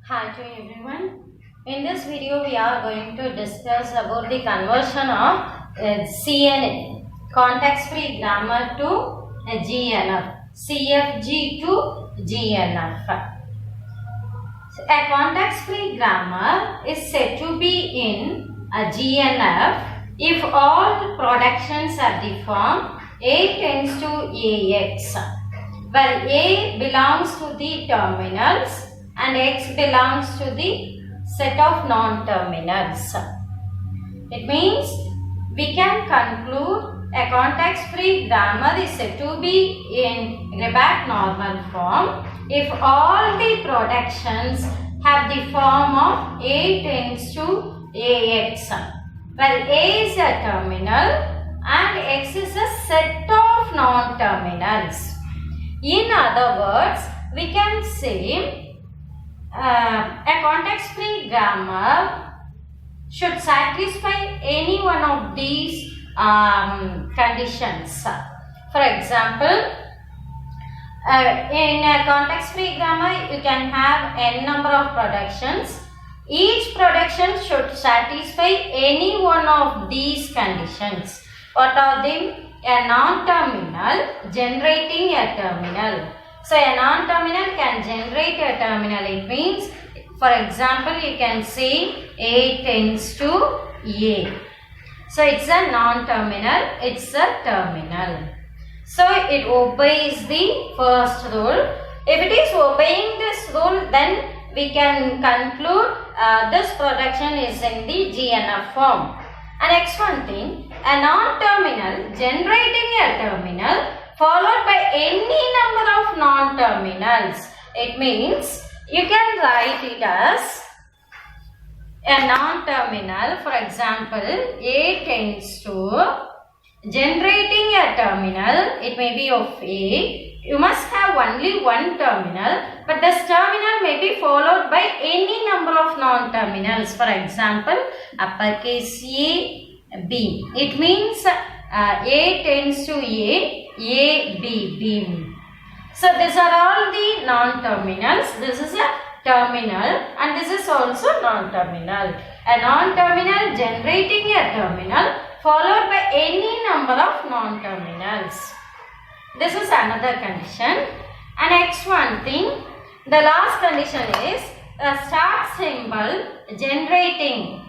Hi to everyone. In this video we are going to discuss about the conversion of CNN, context free grammar to GNF, CFG to GNF. A context free grammar is said to be in a GNF if all productions are the form A tends to AX, where A belongs to the terminals and X belongs to the set of non-terminals. It means we can conclude a context-free grammar is said to be in Rebat normal form if all the productions have the form of A tends to AX, where A is a terminal and X is a set of non-terminals. In other words, we can say a context-free grammar should satisfy any one of these conditions. For example, in a context-free grammar, you can have n number of productions. Each production should satisfy any one of these conditions. What are they? A non-terminal generating a terminal. So, a non-terminal can generate a terminal. It means, for example, you can say A tends to A. So, it's a non-terminal, it's a terminal. So, it obeys the first rule. If it is obeying this rule, then we can conclude this production is in the GNF form. And next one thing, a non-terminal generating a terminal followed by any number of non-terminals. It means you can write it as a non-terminal. For example, A tends to generating a terminal. It may be of A. You must have only one terminal, but this terminal may be followed by any number of non-terminals. For example, uppercase A, B. It means A tends to A, B, B. So, these are all the non-terminals. This is a terminal and this is also non-terminal. A non-terminal generating a terminal followed by any number of non-terminals. This is another condition. And next one thing, the last condition is a start symbol generating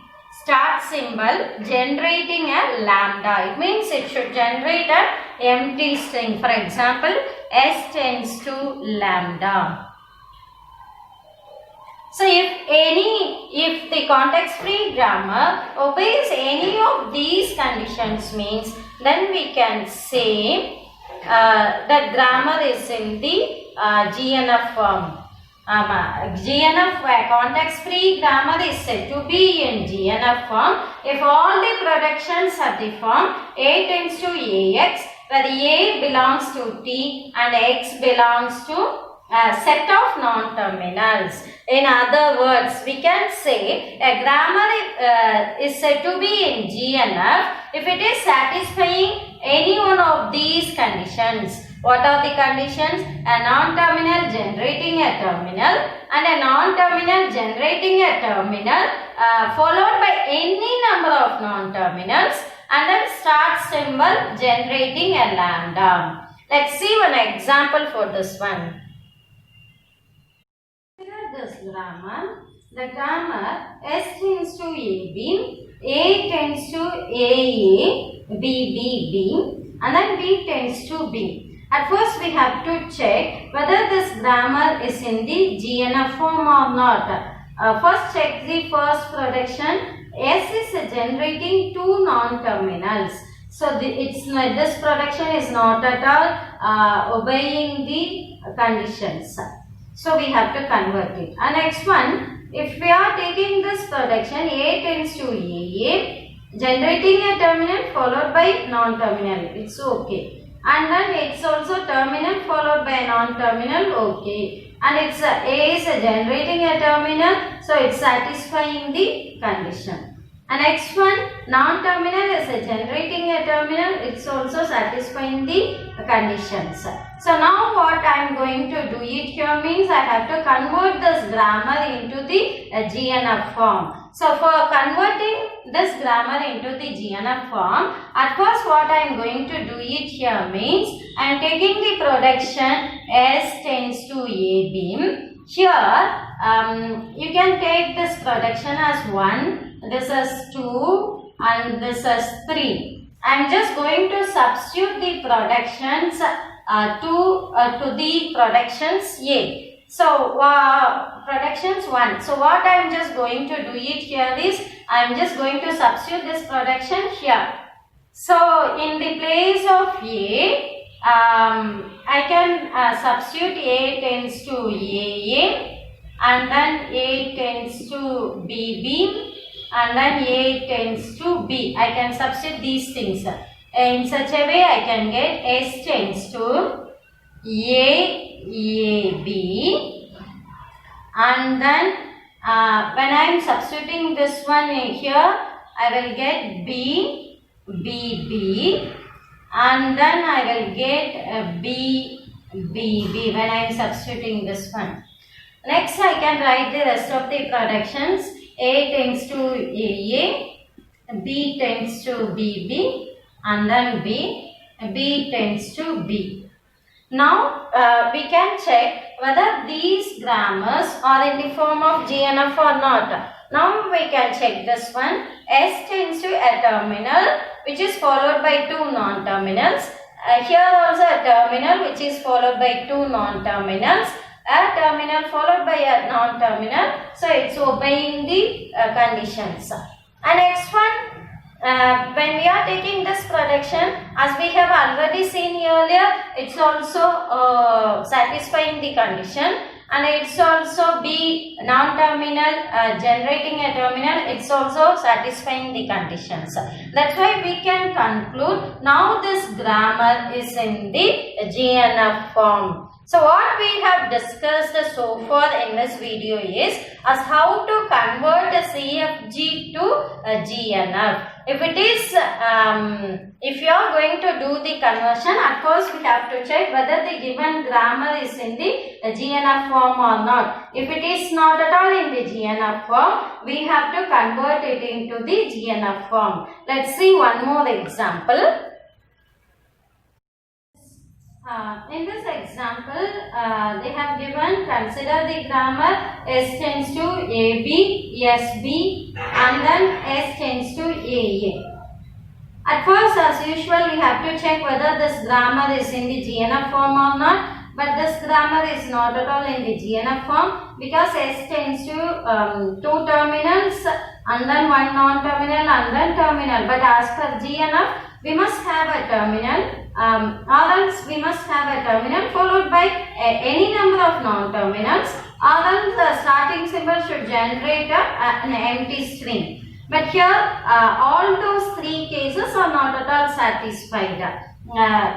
a lambda. It means it should generate an empty string. For example, S tends to lambda. So, if the context-free grammar obeys any of these conditions means, then we can say that grammar is in the GNF form. GNF context-free grammar is said to be in GNF form if all the productions have the form A tends to AX, where A belongs to T and X belongs to a set of non-terminals. In other words, we can say a grammar is said to be in GNF if it is satisfying any one of these conditions. What are the conditions? A non-terminal generating a terminal and a non-terminal generating a terminal followed by any number of non-terminals and then start symbol generating a lambda. Let's see one example for this one. This grammar, the grammar S tends to AB, A tends to AA, B, and then B tends to B. At first we have to check whether this grammar is in the GNF form or not. First check the first production. S is generating two non-terminals. So this production is not at all obeying the conditions. So we have to convert it. And next one, if we are taking this production A tends to AA, generating a terminal followed by non-terminal, it's okay. And then it's also terminal followed by non-terminal, okay. And it's A is generating a terminal, so it's satisfying the condition. And next one, non-terminal is generating a terminal, it's also satisfying the conditions. So now what I am going to do it here means I have to convert this grammar into the GNF form. So for converting this grammar into the GNF form, at first what I am going to do it here means I am taking the production S tends to AB. Here you can take this production as 1, this is 2 and this is 3. I am just going to substitute the productions to the productions A. So productions 1. So what I am just going to do it here is I am just going to substitute this production here. So in the place of A, I can substitute A tends to AA, and then A tends to BB, and then A tends to B. I can substitute these things. In such a way I can get S tends to AAB, and then when I am substituting this one here, I will get BBB, and then I will get BBB when I am substituting this one. Next I can write the rest of the productions. A tends to AA, B tends to BB, and then B tends to B. Now we can check whether these grammars are in the form of GNF or not. Now we can check this one. S tends to a terminal which is followed by 2 non-terminals. Here also a terminal which is followed by 2 non-terminals. A terminal followed by a non-terminal. So it's obeying the conditions. And next one, when we are taking this production, as we have already seen earlier, it's also satisfying the condition, and it's also B non-terminal generating a terminal, it's also satisfying the conditions. That's why we can conclude now this grammar is in the GNF form. So what we have discussed so far in this video is as how to convert a CFG to a GNF. If it is, if you are going to do the conversion, at first we have to check whether the given grammar is in the GNF form or not. If it is not at all in the GNF form, we have to convert it into the GNF form. Let's see one more example. In this example, they have given, consider the grammar S tends to AB, SB, and then S tends to AA. At first, as usual, we have to check whether this grammar is in the GNF form or not. But this grammar is not at all in the GNF form because S tends to 2 terminals and then 1 non-terminal and then terminal. But as per GNF, we must have a terminal or else we must have a terminal followed by any number of non-terminals, or else the starting symbol should generate an empty string. But here all those 3 cases are not at all satisfied.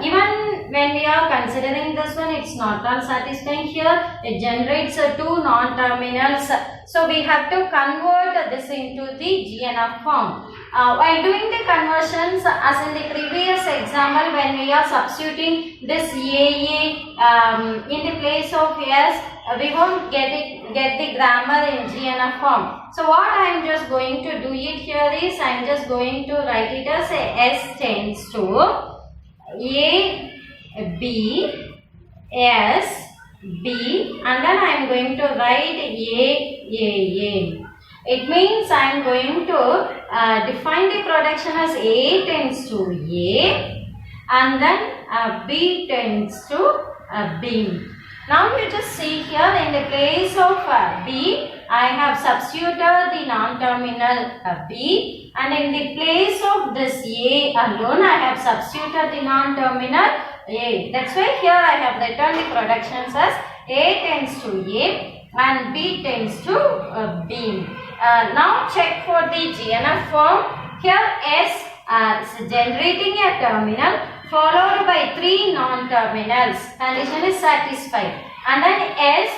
Even when we are considering this one, it's not all satisfying. Here it generates 2 non-terminals, so we have to convert this into the GNF form. While doing the conversions, as in the previous example, when we are substituting this AA in the place of S, we won't get the grammar in GNF form. So what I am just going to do it here is I am just going to write it as S tends to A, B, S, B, and then I am going to write A. It means I am going to define the production as A tends to A, and then B tends to B. Now you just see here in the place of B, I have substituted the non-terminal B, and in the place of this A alone, I have substituted the non-terminal A. That's why here I have written the productions as A tends to A and B tends to B. Now check for the GNF form. Here S is generating a terminal followed by 3 non-terminals. Condition is satisfied. And then S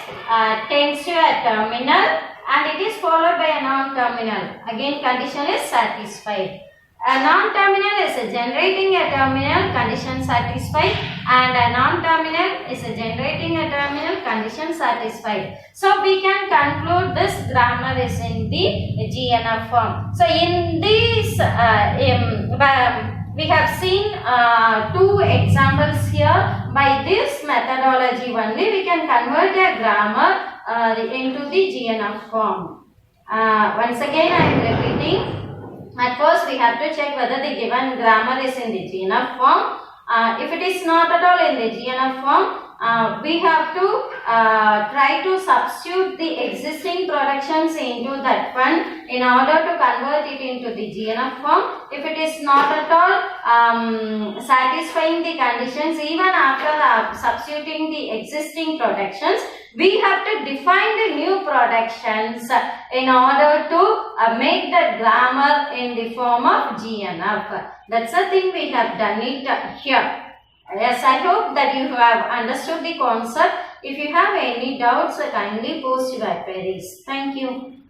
tends to a terminal and it is followed by a non-terminal. Again condition is satisfied. A non-terminal is generating a terminal, condition satisfied. and a non-terminal is generating a terminal, condition satisfied. So we can conclude this grammar is in the GNF form. So in this we have seen two examples here. By this methodology only we can convert a grammar into the GNF form. Once again I am repeating. At first we have to check whether the given grammar is in the GNF form. If it is not at all in the GNF form, we have to try to substitute the existing productions into that one in order to convert it into the GNF form. If it is not at all satisfying the conditions, even after substituting the existing productions, we have to define the new productions in order to make the grammar in the form of GNF. That's the thing we have done it here. Yes, I hope that you have understood the concept. If you have any doubts, kindly post your queries. Thank you.